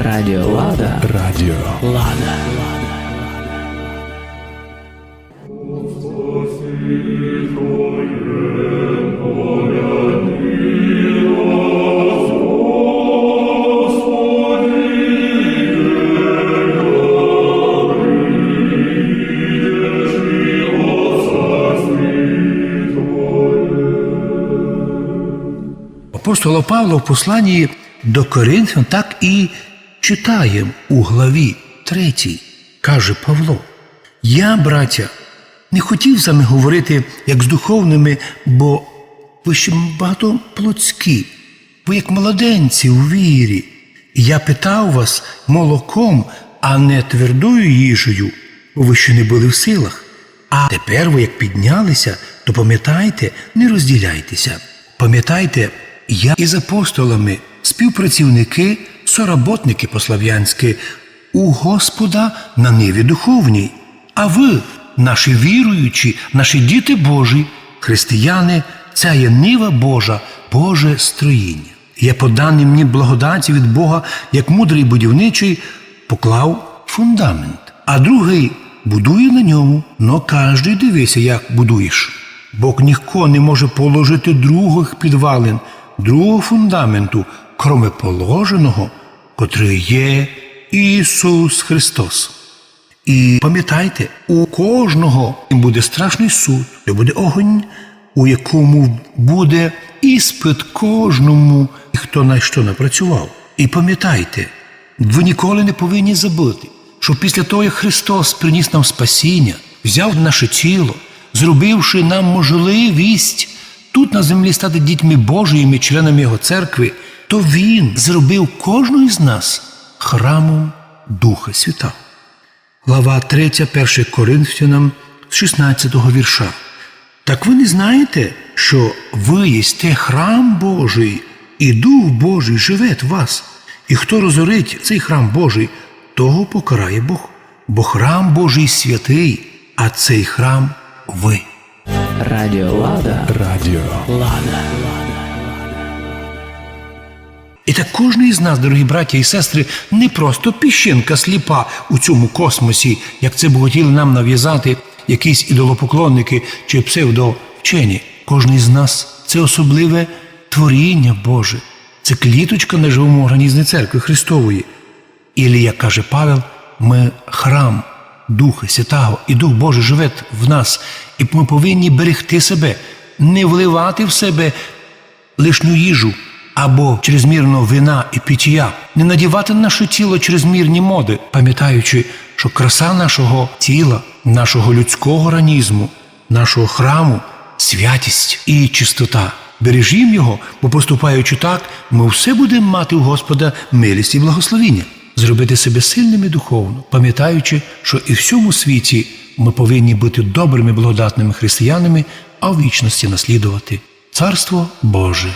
Радіо Лада. Радіо Лада. Апостола Павла в посланні до Коринфян так і читаємо у главі 3. Каже Павло: «Я, браття, не хотів з вами говорити, як з духовними, бо ви ще багато плотські, ви як младенці у вірі. І я питав вас молоком, а не твердою їжею, бо ви ще не були в силах. А тепер ви як піднялися, то пам'ятайте, не розділяйтеся. Пам'ятайте, я із апостолами, співпрацівники, соработники по-слав'янськи, у Господа на ниві духовній. А ви, наші віруючі, наші діти Божі, християни, ця є нива Божа, Боже строїння. Я по даній мені благодаті від Бога, як мудрий будівничий, поклав фундамент, а другий будує на ньому, но кожний дивися, як будуєш. Бо ніхто не може положити других підвалин, другого фундаменту, кроме положеного, котрий є Ісус Христос. І пам'ятайте, у кожного буде страшний суд, де буде огонь, у якому буде іспит кожному, хто на що напрацював. І пам'ятайте, ви ніколи не повинні забути, що після того, як Христос приніс нам спасіння, взяв наше тіло, зробивши нам можливість тут на землі стати дітьми Божіїми, членами Його церкви, то Він зробив кожного із нас храмом Духа Святого. Глава 3, 1 Коринфянам, 16-го вірша. Так ви не знаєте, що ви єсте храм Божий, і Дух Божий живе в вас? І хто розорить цей храм Божий, того покарає Бог. Бо храм Божий святий, а цей храм ви. Радіо Лада. Радіо Лада. І так кожен із нас, дорогі браття і сестри, не просто піщинка сліпа у цьому космосі, як це б хотіли нам нав'язати якісь ідолопоклонники чи псевдовчені. Кожен із нас – це особливе творіння Боже. Це кліточка на живому організмі Церкви Христової. Ілі, як каже Павел, ми храм Духа Святого, і Дух Божий живе в нас. І ми повинні берегти себе, не вливати в себе лишню їжу або чрезмірного вина і пиття, не надівати на наше тіло чрезмірні моди, пам'ятаючи, що краса нашого тіла, нашого людського організму, нашого храму – святість і чистота. Бережімо його, бо поступаючи так, ми все будемо мати у Господа милість і благословіння. Зробити себе сильними духовно, пам'ятаючи, що і в всьому світі ми повинні бути добрими, благодатними християнами, а в вічності наслідувати Царство Боже.